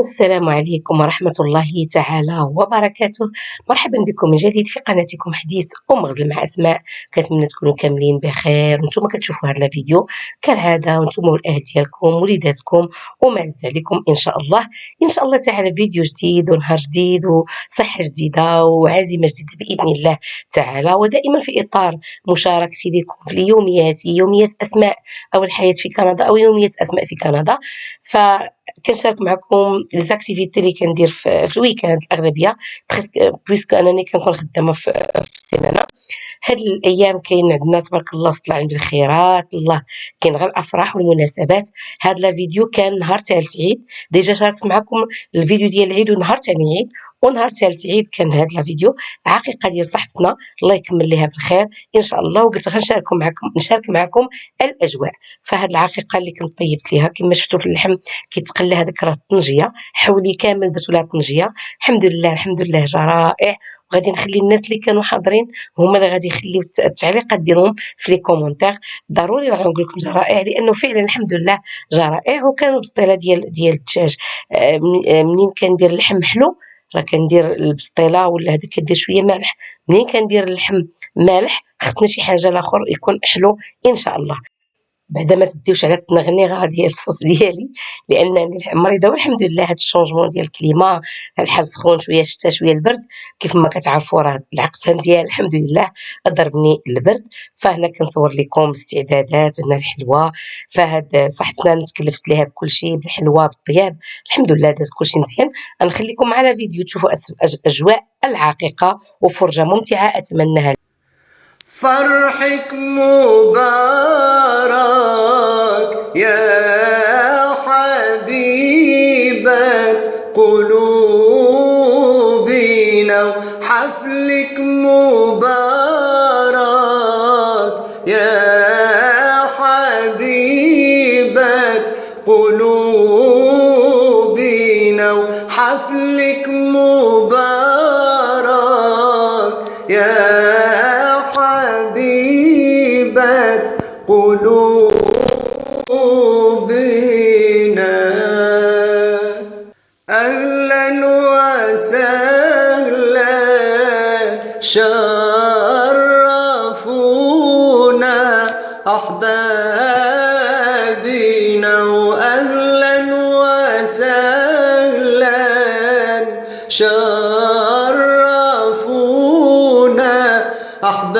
السلام عليكم ورحمة الله تعالى وبركاته. مرحبا بكم من جديد في قناتكم حديث مغزل مع أسماء. كنتمنى تكونوا كاملين بخير وانتم كتشوفوا هذا الفيديو كالعادة وانتم والأهل ديالكم وليداتكم ومعز عليكم إن شاء الله. إن شاء الله تعالى فيديو جديد ونهار جديد وصحة جديدة وعزيمة جديدة بإذن الله تعالى، ودائما في إطار مشاركتي لكم في اليوميات، يوميات أسماء أو الحياة في كندا أو يوميات أسماء في كندا. كنشارك معكم ليزاكتيفيتي اللي كندير في الويكاند الاغلبيه بويسكو انني كنكون خدامه في السيمانه. هاد الايام كاين عندنا تبارك الله صلى على بالخيرات، الله كاين غير الافراح والمناسبات. هاد لا فيديو كان نهار تاع العيد، ديجا شاركت معكم الفيديو ديال العيد ونهار تاع العيد ونهار تاع العيد كان هاد لا فيديو عقيقه ديال صاحبتنا الله يكمل ليها بالخير ان شاء الله. وقلت نشارك معكم الاجواء. فهاد العقيقه اللي كنت طيبت ليها كما شفتوا في اللحم كيتقلى هذاك راه الطنجيه، حولي كامل درت لها طنجيه. الحمد لله جا رائع. وغادي نخلي الناس اللي كانوا حاضرين هما اللي غادي يخليو التعليقات ديالهم في لي كومونتير. ضروري راه غنقول لكم جا رائع لانه فعلا الحمد لله جا رائع. وكانوا البسطيله ديال الدجاج منين كندير اللحم حلو راه كندير البسطيله ولا هذاك كدير شويه مالح. منين كندير اللحم مالح خصنا شي حاجه الاخر يكون حلو ان شاء الله. بعدا ما تديوش على التنغنيغه ديال الصوص ديالي لانني مريضه والحمد لله. هاد الشونجمون ديال الكليما، الحال سخون شويه الشتا شويه البرد كيف ما كتعرفوا راه العقتهم ديال الحمد لله ضربني البرد. فهنا كنصور لكم استعدادات هنا الحلوه. فهاد صاحبتنا نتكلفت ليها بكل شيء، بالحلوه بالطياب الحمد لله داز كل شيء مزيان. غنخليكم على فيديو تشوفوا اجواء العقيقه وفرجه ممتعه اتمناها. فرحك مبارك يا حبيبة قلوبنا، وحفلك مبارك يا حبيبة قلوبنا، وحفلك مبارك يا قلوبنا. أهلا وسهلا شرفونا أحبابنا، وأهلا وسهلا شرفونا أحبابنا،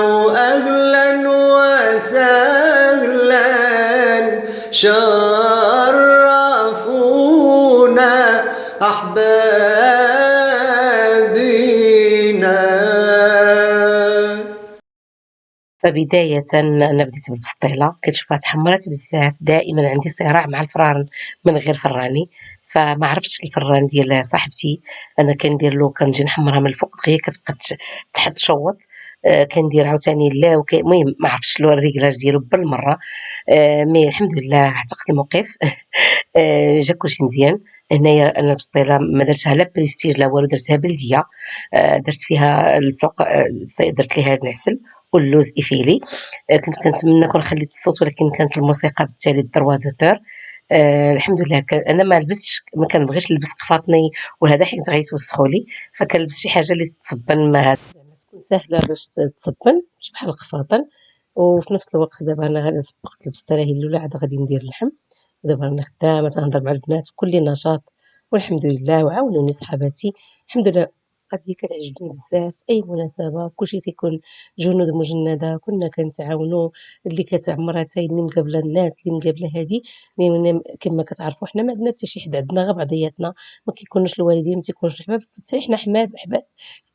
وأهلا وسهلا شرفونا أحبابنا. فبداية أنا بديت بالبسطيلة كتشوفها تحمرات بزاف. دائما عندي صراع مع الفران من غير فراني، فما عرفتش الفران ديال صاحبتي أنا كندير له كنجي نحمرها من الفوق دغيا كتبقى تحت شوط. كندير عاوتاني لا المهم ما عرفتش له الريكلاج ديالو بالمره. مي الحمد لله اعتقد الموقف جا كلشي مزيان. هنايا انا البسطيله ما درتها لا بريستيج لا والو، درتها بلديه. درت فيها الفوق درت ليها العسل واللوز إفيلي. كنت كنتمنى كون خليت الصوت ولكن كانت الموسيقى بالتالي الدروا دوتور. الحمد لله انا ما لبستش، ما كنبغيش نلبس قفاطني وهذا حيت غيتوسخوا لي، فكنلبس شي حاجه اللي تصبن ما زعما تكون سهله باش تصبن ماشي بحال القفاطن. وفي نفس الوقت دابا انا غادي سبقت البسطيله هي الاولى عاد غادي ندير اللحم. دابا انا خدامه تنهضر مع البنات بكل نشاط والحمد لله. وعاونوني صحاباتي الحمد لله. قضيه كتعجبني بزاف، اي مناسبه كلشي تيكون جنود مجنده كنا كنتعاونوا. اللي كتعمرها حتى اللي مقابله الناس اللي مقابله هادي كما كتعرفوا حنا ما عندنا حتى شي حد، عندنا غير بعضياتنا. ما كيكونوش الوالدين ما تيكونوش الحباب، حتى حنا احباب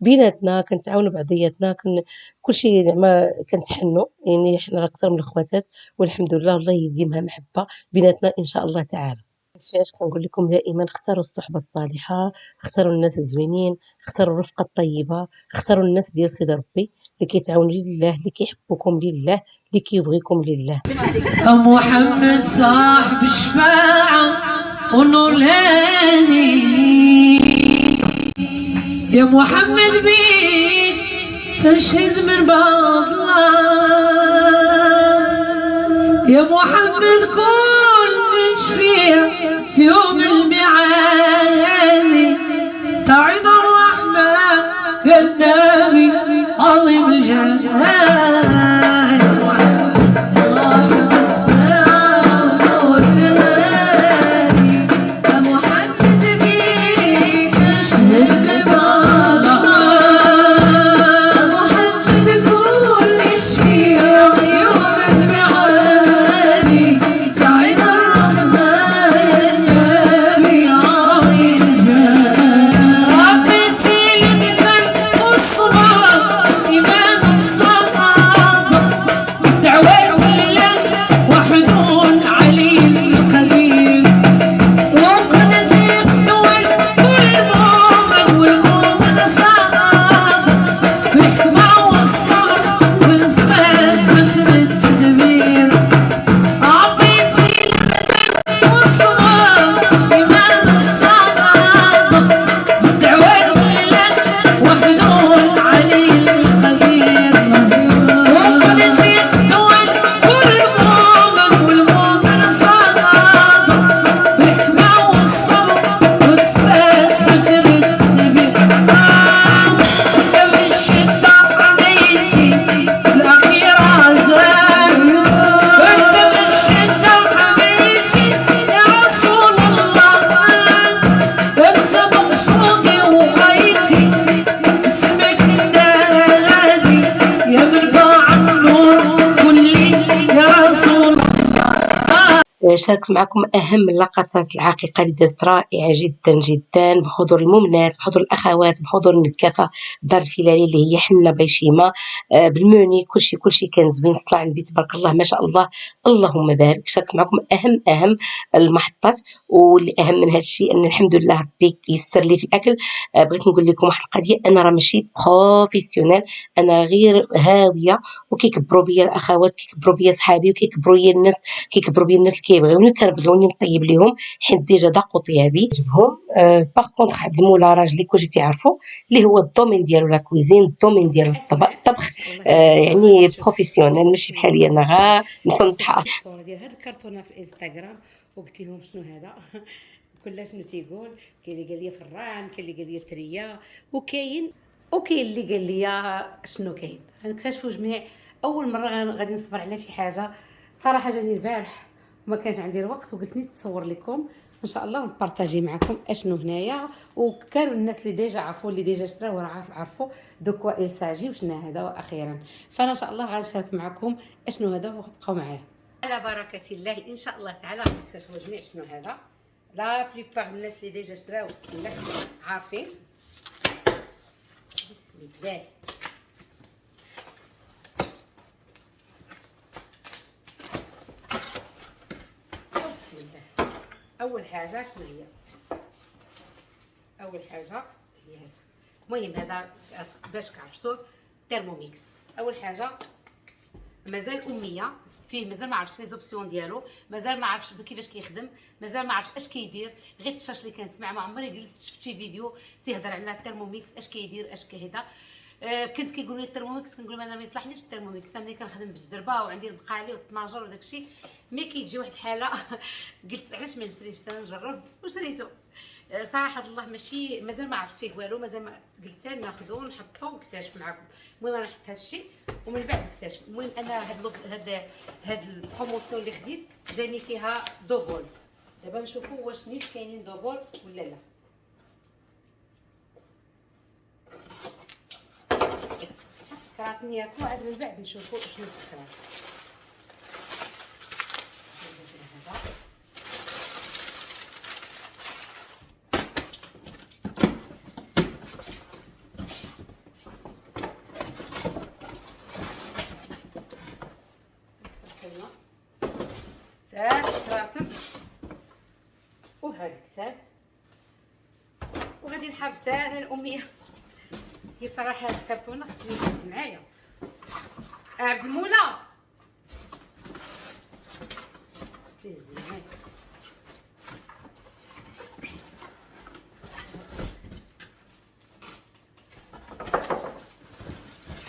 بيناتنا كنتعاونوا بعضياتنا. كلشي زعما كنتحنوا يعني حنا اكثر من الاخواتات والحمد لله. الله يديمها محبه بيناتنا ان شاء الله تعالى. علاش كنقول لكم دائما اختاروا الصحبه الصالحه، اختاروا الناس الزوينين، اختاروا الرفقه الطيبه، اختاروا الناس ديال سيدي ربي اللي كيتعاونوا لله، اللي كيحبوكم لله، اللي كيبغيكم لله. محمد صاحب الشفاعه ونور الهادي يا محمد بيك تشهد من باب الله يا محمد كل من شفيع شاركت معكم أهم اللقطات العقيقة اللي دازت رائعة جدا جدا، بحضور الممنات، بحضور الأخوات، بحضور النكافة دار الفيلالي اللي هي حنا بايشيما، بالموني. كلشي كان زوين، طلع النبي تبارك الله ما شاء الله اللهم بارك. شاركت معكم أهم المحطات، واللي أهم من هذا الشيء أن الحمد لله ربي يسر لي في الأكل. بغيت نقول لكم واحد القضية، أنا راه ماشي بروفيسيونيل، أنا غير هاوية، وكيكبروا بيا الأخوات، كيكبروا بيا صحابي، وكيكبروا بيا الناس، كيكبروا بيا الناس اللي كيبغيوني كنبغيوني نطيب ليهم، حيت ديجا ضاقوا طيابي عجبهم. باغ كونطخ عبد المولى راجلي كلشي تيعرفوا اللي هو الدومين ديالو لا كويزين، الدومين ديالو الطبخ، يعني بروفيسيونيل، ماشي بحالي انا غا مسنطحه. الصوره ديال هاد الكرتونه في الانستغرام وقلت لهم شنو هذا كلها شنو تيقول. كاين اللي قال لي فران، كاين اللي قال لي تريه، وكاين اللي قال لي شنو كاين. غنكتشفوا جميع. اول مره غادي نصبر على شي حاجه صراحه. جاني البارح وما كانش عندي الوقت، وقلت نتصور لكم ان شاء الله ونبارطاجي معكم اشنو هنايا. وكانوا الناس اللي ديجا عرفوا، اللي ديجا شراو راه عرفوا دوكوا الساجي وشنا هذا. واخيرا فانا ان شاء الله غنشارك معكم اشنو هذا، وبقاو معايا على بركه الله ان شاء الله تعالى. غنكتشفوا جميع شنو هذا. لا بليبار الناس اللي ديجا شراو بسم الله عارفين. بسم الله. اول حاجه شنو هي؟ اول حاجه هي هذا. المهم هذا باش كعرفتوه تيرموميكس. اول حاجه مازال اميه فيه، مازال ما عرفتش لي زوبسيون ديالو، مازال ما عرفتش كيفاش كيخدم، مازال ما عرفتش اش كيدير. غير التشاش اللي كنسمع، ما عمري جلست شفت شي فيديو تيهضر على التيرموميكس اش كيدير اش كيهدا. كنت كيقولوا لي الترموميكس، كنقول انا ما يصلحنيش الترموميكس، انا كنخدم بالجربه وعندي البقالي والطناجر وداكشي. مي كيجي واحد الحاله قلت علاش ما نشريش انا نجرب، وشريته. صراحه الله ماشي مازال ما عرفت فيه والو، مازال ما قلت ناخذو ونحطو ونكتشف معكم. المهم انا حط هذا الشيء ومن بعد نكتشف. المهم انا هاد البروموسيون اللي خديت جاني فيها دوبول. دابا نشوفوا واش نيت كاينين دوبول ولا لا. كراتني ياكلوا عاد من بعد نشوفوا شنو الفكره. كراتن وهذا الكتاب، وغادي نحط حتى الاميه. هي صراحه هاد الكرتونه خصني تهز معايا. عبد المولى خصني تهز معايا.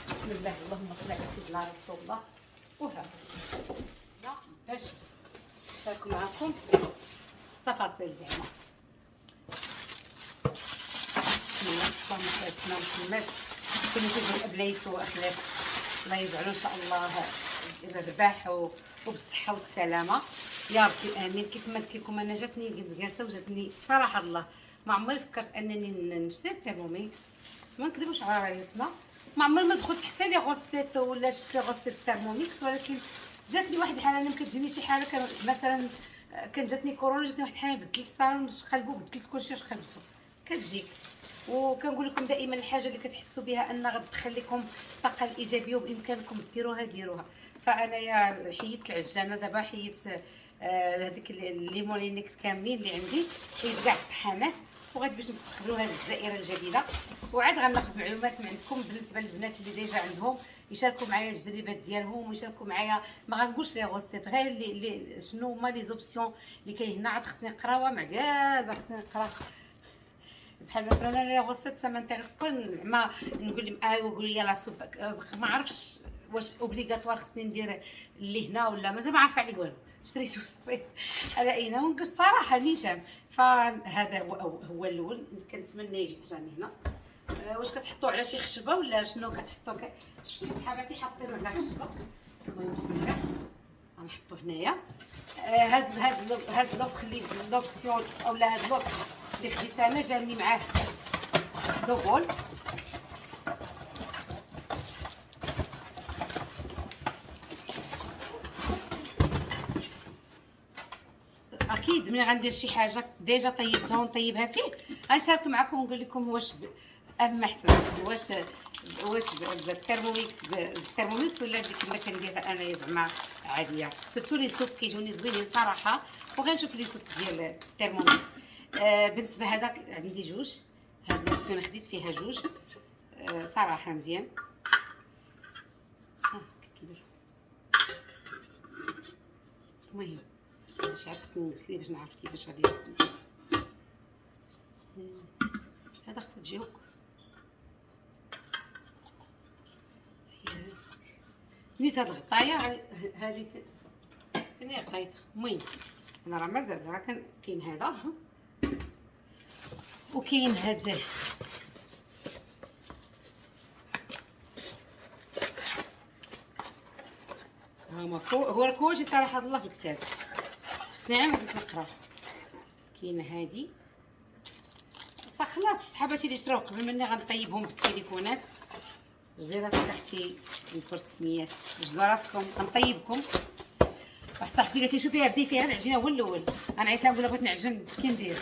بسم الله اللهم صل على سيدنا رسول الله. وهذا باش نشارك معكم تفاصيل زعما. بسم الله اللهم صل على سيدنا محمد. كنا كيجيو الابليت واخلاق، الله يجعلو ان شاء الله بالرباح وبالصحه والسلامه يا ربي امين. كيف ما قلت لكم انا جاتني كنت جالسه وجاتني صراحه الله ما عمري فكرت انني نشري الترموميكس. ما نكذبوش على رايوسنا، ما عمري ما دخلت حتى لي غوسيت ولا شفت لي غوسيت الترموميكس، ولكن جاتني واحد الحاله. انا كتجيني شي حاله مثلا كان جاتني كورونا، جاتني واحد الحاله بدلت الصالون باش قلبو، بدلت كلشي واش خلبسو كتجيك. وكنقول لكم دائما الحاجه اللي كتحسوا بها ان غتدخل لكم الطاقه الايجابيه وبامكانكم ديروها. فانا يا حيدت العجانه دابا، حيدت هذيك الليمونينكس كاملين اللي عندي، حيدت كاع الطحانات، وغادي باش نستقبلوا هذه الدائره الجديده. وعاد غناخذ معلومات من عندكم بالنسبه للبنات اللي ديجا عندهم، يشاركوا معايا التجربات ديالهم، ويشاركوا معايا ما غنقولش لي غوستيت غير اللي شنو هما لي زوبسيون اللي كاين هنا. عاد خصني نقراوها معكازه، خصني نقرا بحال مثلا انا لي غوستيت سا مانتيريس با زعما نقول لهم ايوا قولوا لي لا سوب. ما عرفتش واش اوبليغاتوار خصني ندير اللي هنا ولا مازال ما عارفه عليه والو. شريته صافي على اين ونقول صراحه نيشان. فهذا هو الاول. كنتمنى يجي جاني هنا. واش كتحطوه على شي خشبه ولا شنو كتحطوه؟ شفتي صحاباتي حاطينه على خشبه. المهم بسم الله غنحطو هنايا. هاد لوك اللي لوبسيون اولا هاد لوك اللي خديت انا جاني معاه دوبول. جديد ملي غندير شي حاجه ديجا طيبتها ونطيبها فيه، غنشارك معكم ونقول لكم واش اما احسن واش بالترموميكس ولا كما كنديرها انايا زعما عاديه. سيرتو لي سوب كيجوني زوينين صراحه، وغنشوف لي سوب ديال الترموميكس. بالنسبه هذاك عندي جوج، هاد الفيرسيون خديت فيها جوج صراحه مزيان. كيدير المهم باش عرفت خصني نغسليه باش نعرف كيفاش غادي هذا خصها تجي هكا. نيت هاد الغطايه هذه فين غطيتها. المهم انا راه مازال راه كاين هذا وكاين هذا هو الكوجي صراحه الله في الكتاب نعم بس نقرا. كاين هادي خلاص صحاباتي اللي شراو قبل مني غنطيبهم بالتليفونات. جدي راسك اختي نذكر السميات، جدوا راسكم غنطيبكم. واحد صاحبتي قالت لي شوفي بدي فيها العجينه هو الاول، انا عيطت لها نقول لها بغيت نعجن كي ندير.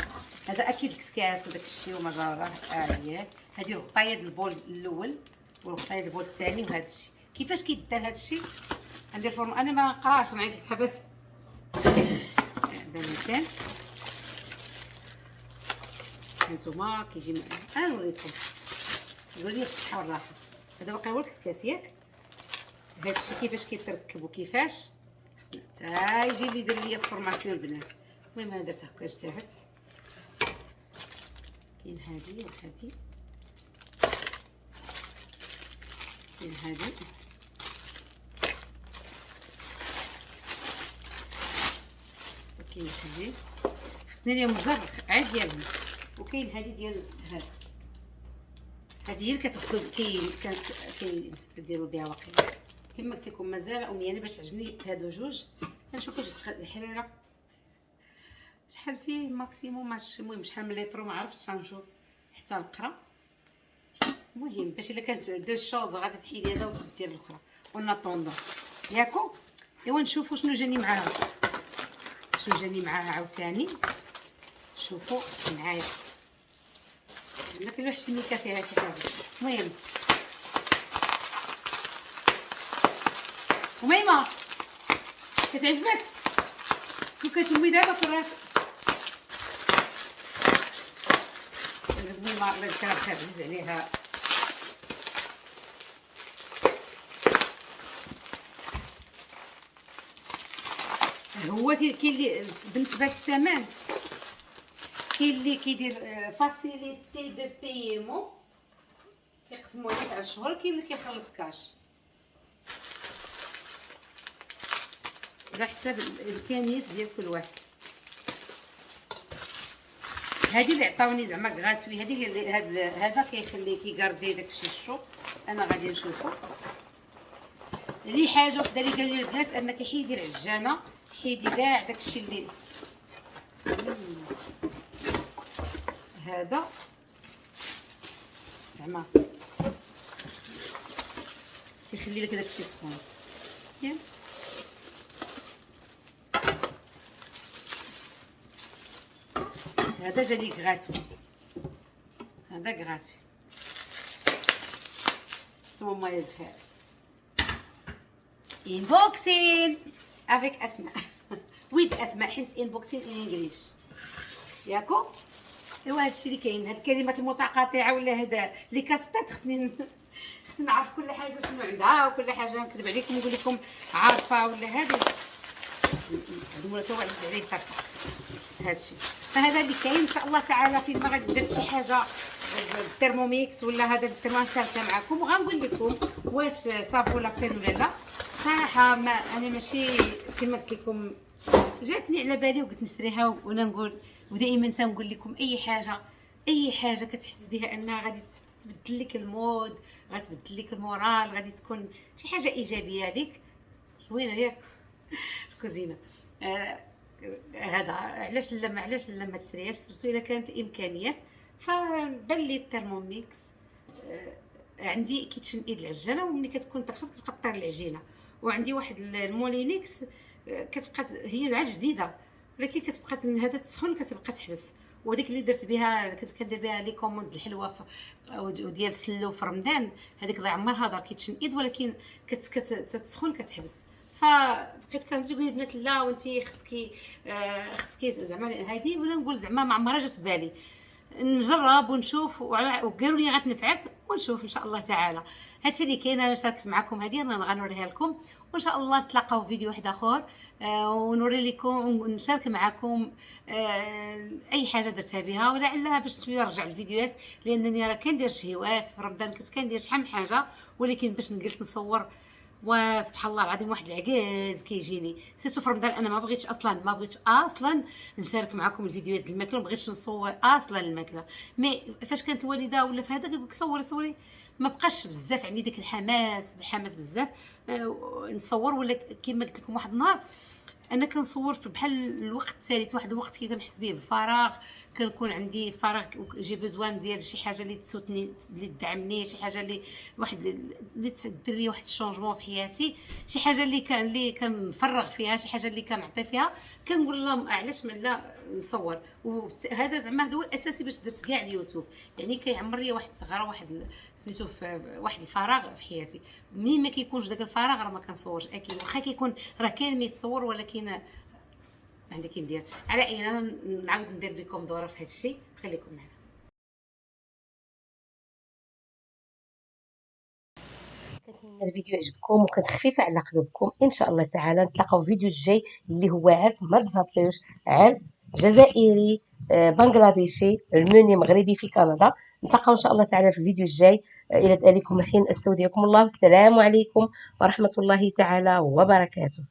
هذا اكيد الكسكاس وداك الشيء وما جراه. هي هذه الغطايه ديال البول الاول والغطايه ديال البول الثاني. وهذا الشيء كيفاش كيدار هذا الشيء ندير فورم. انا ما نقراش، انا عندي صحابات مثلا هانتوما كيجي انا نوريكم نقول لي بالصحه والراحه. هذا باقي هو الكسكاس ياك. هذا الشيء كيفاش كيتركب وكيفاش خصنا يجي اللي يدير ليا فورماسيون البنات. المهم انا درت هكا اجتهدت. كاين هذه وهذه، كاين هذه وكاين هذه خصني ليهم مجرد عاد ديالهم. وكاين هذه ديال هذا، هذه هي اللي كتاخذ كيديروا بها واقيلا. كما قلت لكم مازال اميانه باش عجبني هادو جوج. نشوف الحريره شحال فيه ماكسيموم ماشي المهم شحال من لتر ما عرفتش غنشوف حتى نقرا. المهم باش الا كانت دو شوز غادي تحيدي هذا وتدير الاخرى ونطوندو ياكو. ايوا نشوفوا شنو جاني معاها، شنو جاني معاها عاوتاني. شوفوا معايا انا في الوحش الميكا فيها شي حاجه. المهم وميمه كتعجبك وكتمي دابا كرات الميمه الله يذكرها بخير عزيز عليها. هو كاين اللي بالنسبه للثمن كاين اللي كيدير فاسيليتي دو بايمون كيقسموا عليك على الشهور، كاين اللي كيخلص كاش على حساب الامكانيات ديال كل واحد. هذه اللي عطاوني زعما غراتوي، هذه هذا كيخلي كيغاردي داكشي الشوط. انا غادي نشوفو لي حاجه وحده اللي قالوا لي البنات ان كيحيدي العجانه، حيدي كاع داكشي اللي هذا زعما تيخلي لك داكشي سخون مزيان. هذا جالي غراتوي، هذا غراتوي سمو ماي الخير. انبوكسين افيك اسماء ويد اسماء حيت انبوكسين ان انجليش ياكو. ايوا هادشي اللي كاين. هاد الكلمات المتقاطعه ولا هذا لي كاستات خصني نعرف كل حاجه شنو عندها وكل حاجه. نكذب عليكم نقول لكم عارفه ولا هذا هذوما تا واحد عليه طرف هادشي. فهذا اللي كاين ان شاء الله تعالى. فين ما غادي درت شي حاجه بالترموميكس ولا هذا بالترموميكس شاركه معكم وغنقول لكم واش صافو لا بين ولا لا. صراحه ما انا ماشي كما قلت لكم جاتني على بالي وقلت نشريها. وانا نقول ودائما تنقول لكم اي حاجه كتحس بها انها غادي تبدل لك المود، غتبدل لك المورال، غادي تكون شي حاجه ايجابيه عليك زوينه ياك الكوزينه. هذا علاش لما تشريهاش سيرتو الا كانت الامكانيات. فبان لي الترموميكس عندي كيتشن ايد العجانه وملي كتكون طرفه كتبقى طير العجينه. وعندي واحد المولينيكس كتبقى هي عاد جديده ولكن كتبقى هذا تسخن كتبقى تحبس. وديك اللي درت بها كنت كندير بها لي كوموند الحلوه وديال السلو في رمضان، هذيك الله يعمرها دار كيتشنقد ولكن كتسخن كتحبس. فبقيت كنجي نقول البنات لا وانتي خصكي زعما هذه، ولا نقول زعما ما عمرها جات بالي نجرب ونشوف وقالوا لي غتنفعك ونشوف ان شاء الله تعالى. هادشي اللي كاين، انا شاركت معكم هذه انا غنوريها لكم، وان شاء الله نتلاقاو في فيديو واحد اخر ونوري لكم ونشارك معكم اي حاجه درتها بها ولعلها باش شويه نرجع الفيديوهات، لانني راه كندير شهيوات في رمضان كنت كندير شحال من حاجه، ولكن باش نجلس نصور وسبحان الله العظيم واحد العكاز كيجيني سيرتو في رمضان. انا ما بغيتش اصلا نشارك معكم الفيديوهات ديال الماكله، ما بغيتش نصور اصلا الماكله. مي فاش كانت الوالده ولا في هذا كيقول لك صوري ما بقاش بزاف عندي داك الحماس بزاف نصور. ولا كما قلت لكم واحد النهار انا كنصور في بحال الوقت الثالث، واحد الوقت كي كنحس به بالفراغ، كنكون عندي فراغ جي بوزوان ديال شي حاجه اللي تسوتني اللي تدعمني، شي حاجه اللي واحد اللي تدير لي واحد الشونجمون في حياتي، شي حاجه اللي كنفرغ فيها، شي حاجه اللي كنعطي فيها، كنقول لهم علاش ما لا نصور. وهذا زعما هذا هو الاساسي باش درت كاع اليوتيوب، يعني كيعمر لي واحد الثغره، واحد سميتو في واحد الفراغ في حياتي. منين ما كيكونش داك الفراغ راه ما كنصورش اكيد، واخا كيكون راه كاين ما يتصور ولكن عندي كندير. على اي انا نعاود ندير بكم دوره في هذا الشيء، خليكم معنا. كنتمنى الفيديو يعجبكم وكانت خفيفه على قلوبكم. ان شاء الله تعالى نتلاقاو في الفيديو الجاي اللي هو عرس، ما تزهبطوش، عرس جزائري بنغلاديشي الموني مغربي في كندا. نتلاقاو ان شاء الله تعالى في الفيديو الجاي. الى ذلك الحين استودعكم الله، والسلام عليكم ورحمه الله تعالى وبركاته.